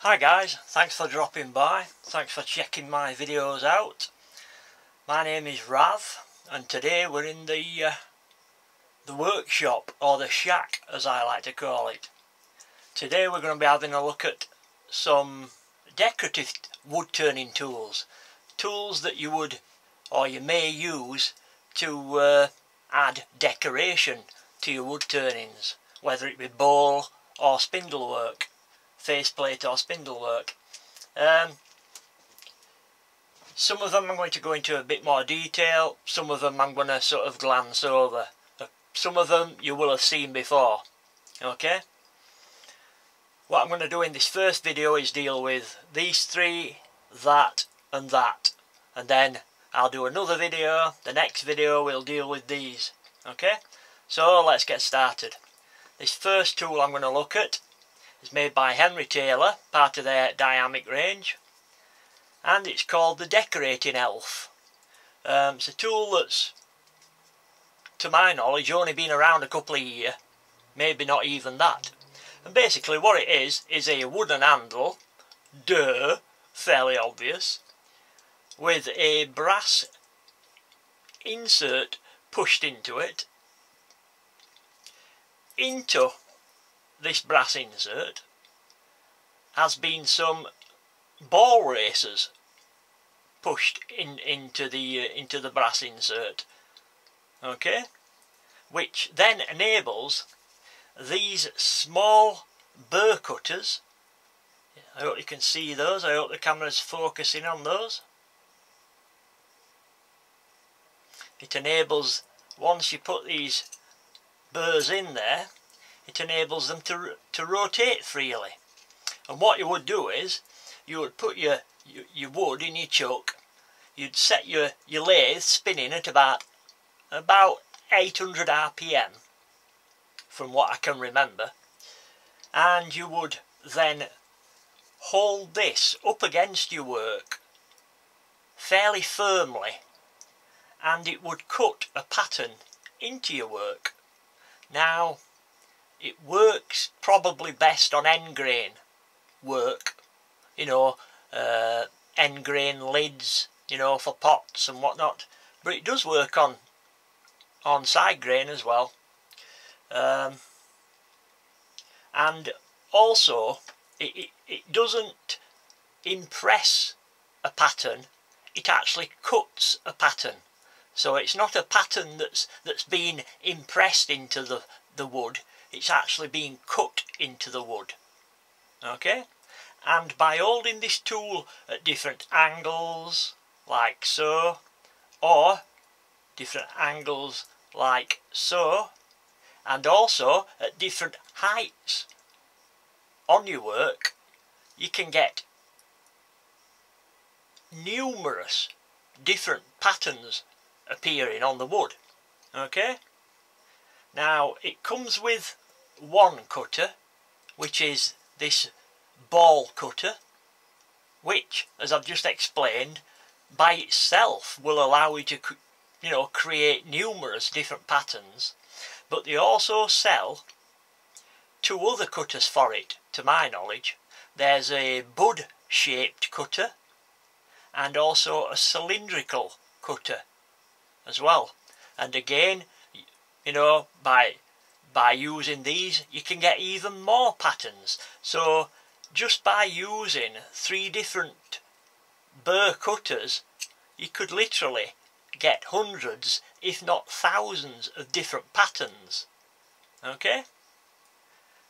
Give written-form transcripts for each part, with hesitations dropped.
Hi guys, thanks for dropping by, thanks for checking my videos out. My name is Rav and today we're in the workshop, or the shack as I like to call it. Today we're going to be having a look at some decorative wood turning tools. Tools that you would or you may use to add decoration to your wood turnings, whether it be bowl or spindle work. Faceplate or spindle work. Some of them I'm going to go into a bit more detail, some of them I'm going to sort of glance over. Some of them you will have seen before. Okay? What I'm going to do in this first video is deal with these three, that and that. And then I'll do another video, the next video we'll deal with these. Okay? So let's get started. This first tool I'm going to look at is made by Henry Taylor, part of their dynamic range, and it's called the Decorating Elf. It's a tool that's, to my knowledge, only been around a couple of years, maybe not even that. And basically what it is a wooden handle, fairly obvious, with a brass insert pushed into it. Into this brass insert has been some ball racers pushed into the brass insert, okay, which then enables these small burr cutters. I hope you can see those, I hope the camera's focusing on those. It enables, once you put these burrs in there, it enables them to rotate freely. And what you would do is, you would put your wood in your chuck, you'd set your lathe spinning at about 800 RPM, from what I can remember, and you would then hold this up against your work fairly firmly, and it would cut a pattern into your work. Now, it works probably best on end grain work, you know, end grain lids, you know, for pots and whatnot, but it does work on side grain as well. And also it doesn't impress a pattern, it actually cuts a pattern. So it's not a pattern that's been impressed into the wood, it's actually being cut into the wood. Okay? And by holding this tool at different angles, like so, or different angles like so, and also at different heights on your work, you can get numerous different patterns appearing on the wood. Okay? Now it comes with one cutter, which is this ball cutter, which, as I've just explained, by itself will allow you to, you know, create numerous different patterns. But they also sell two other cutters for it, to my knowledge. There's a bud shaped cutter and also a cylindrical cutter as well. And again, you know, by using these you can get even more patterns. So just by using three different burr cutters you could literally get hundreds if not thousands of different patterns. Okay?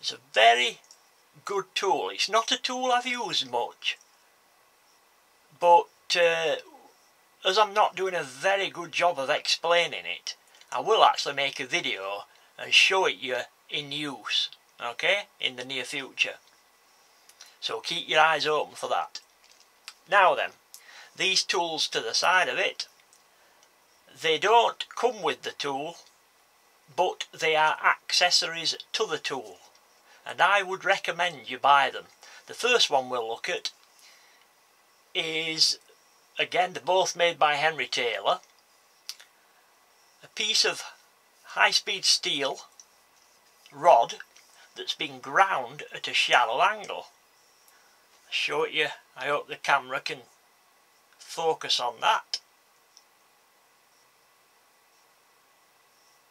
It's a very good tool. It's not a tool I've used much, but as I'm not doing a very good job of explaining it, I will actually make a video and show it you in use, okay, in the near future. So keep your eyes open for that. Now then, these tools to the side of it, they don't come with the tool, but they are accessories to the tool, and I would recommend you buy them. The first one we'll look at is, again, they're both made by Henry Taylor. A piece of high-speed steel rod that's been ground at a shallow angle. show it you. I hope the camera can focus on that.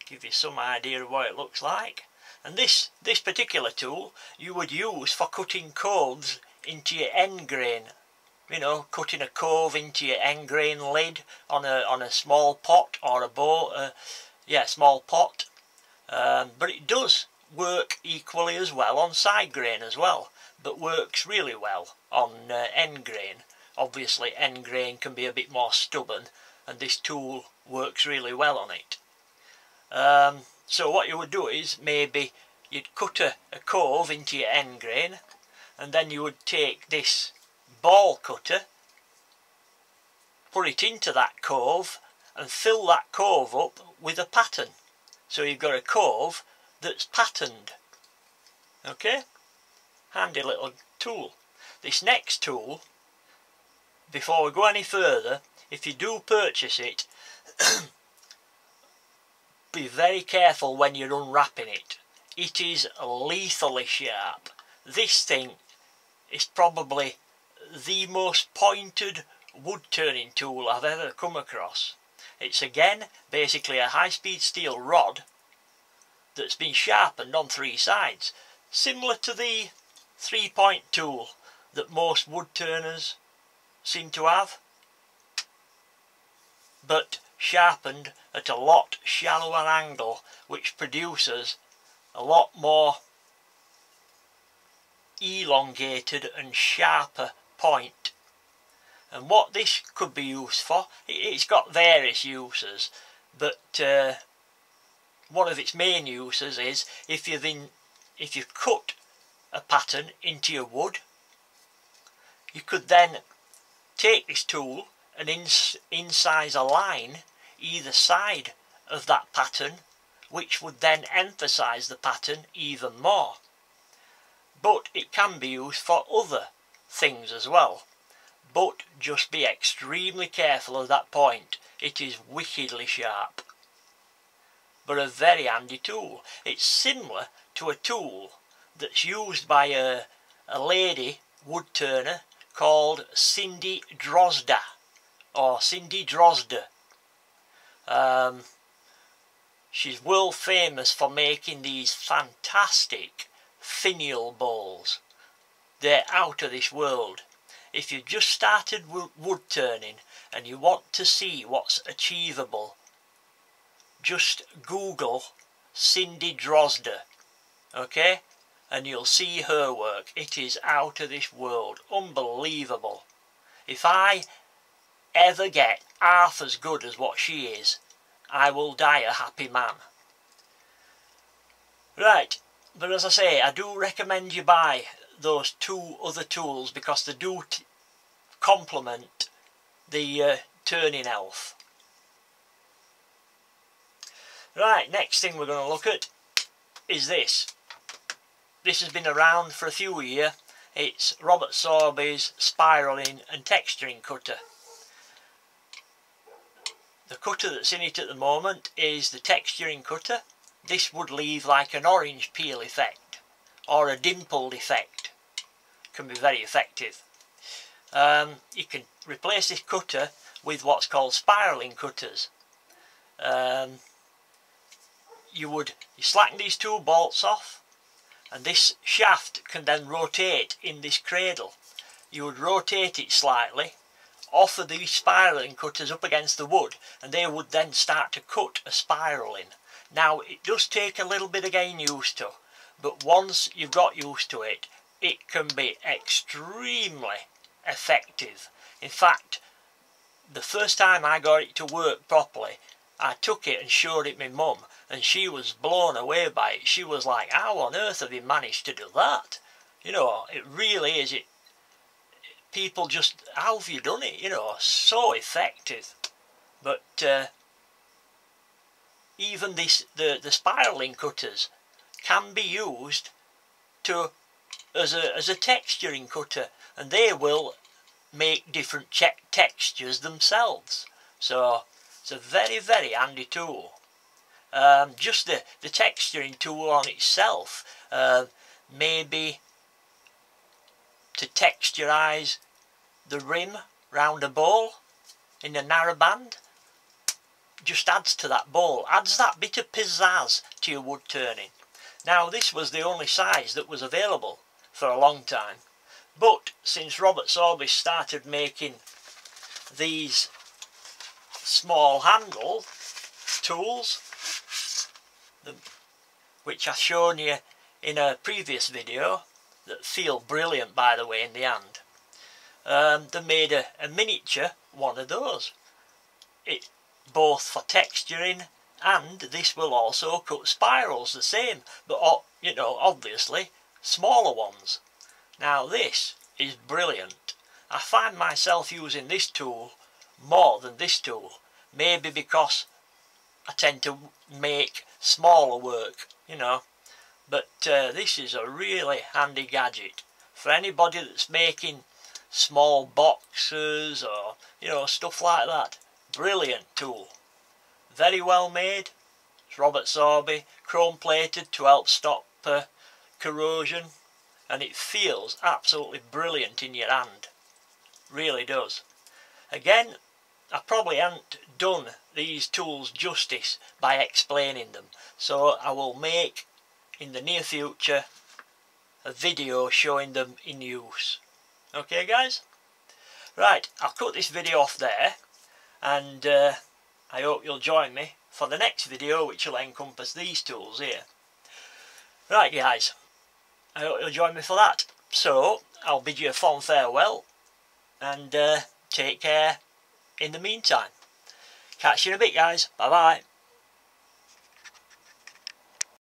Give you some idea of what it looks like. And this particular tool you would use for cutting coves into your end grain. You know, cutting a cove into your end grain lid on a small pot or a bowl. Yeah, small pot. But it does work equally as well on side grain as well, but works really well on end grain. Obviously end grain can be a bit more stubborn, and this tool works really well on it. So what you would do is maybe you'd cut a cove into your end grain, and then you would take this ball cutter, put it into that cove and fill that cove up with a pattern. So you've got a cove that's patterned. Okay? Handy little tool. This next tool, before we go any further, if you do purchase it, be very careful when you're unwrapping it. It is lethally sharp. This thing is probably the most pointed wood turning tool I've ever come across. It's again basically a high-speed steel rod that's been sharpened on three sides, similar to the 3-point tool that most wood turners seem to have, but sharpened at a lot shallower angle, which produces a lot more elongated and sharper point. And what this could be used for, it's got various uses, but one of its main uses is if you cut a pattern into your wood, you could then take this tool and incise a line either side of that pattern, which would then emphasise the pattern even more. But it can be used for other things as well. But just be extremely careful of that point. It is wickedly sharp. But a very handy tool. It's similar to a tool that's used by a lady wood turner called Cindy Drozda, or Cindy Drozda. She's world famous for making these fantastic finial bowls. They're out of this world. If you've just started wood turning and you want to see what's achievable, just Google Cindy Drozda, okay? And you'll see her work. It is out of this world. Unbelievable. If I ever get half as good as what she is, I will die a happy man. Right, but as I say, I do recommend you buy those two other tools because they do complement the turning elf. Right, next thing we're going to look at is this. This has been around for a few years. It's Robert Sorby's spiralling and texturing cutter. The cutter that's in it at the moment is the texturing cutter. This would leave like an orange peel effect or a dimpled effect. Can be very effective. You can replace this cutter with what's called spiralling cutters. You slacken these two bolts off, and this shaft can then rotate in this cradle. You would rotate it slightly, offer these spiralling cutters up against the wood, and they would then start to cut a spiral in. Now it does take a little bit of getting used to, but once you've got used to it, it can be extremely effective. In fact, the first time I got it to work properly, I took it and showed it my mum, and she was blown away by it. She was like, how on earth have you managed to do that? You know, it really is. People just, how have you done it? You know, so effective. But even the spiralling cutters can be used as a texturing cutter, and they will make different textures themselves. So it's a very, very handy tool. Just the texturing tool on itself maybe to texturise the rim round a bowl in a narrow band. Just adds to that bowl, adds that bit of pizzazz to your wood turning. Now this was the only size that was available for a long time, but since Robert Sorbis started making these small handle tools, which I've shown you in a previous video, that feel brilliant by the way in the hand, they made a miniature one of those. It both for texturing, and this will also cut spirals the same, but you know, obviously smaller ones. Now this is brilliant. I find myself using this tool more than this tool, maybe because I tend to make smaller work, you know, but this is a really handy gadget for anybody that's making small boxes or, you know, stuff like that. Brilliant tool, very well made. It's Robert Sorby, chrome plated to help stop corrosion, and it feels absolutely brilliant in your hand, really does. Again, I probably haven't done these tools justice by explaining them, so I will make in the near future a video showing them in use. Okay guys? Right, I'll cut this video off there, and I hope you'll join me for the next video, which will encompass these tools here. Right guys, I hope you'll join me for that. So, I'll bid you a fond farewell, and take care in the meantime. Catch you in a bit guys, bye bye.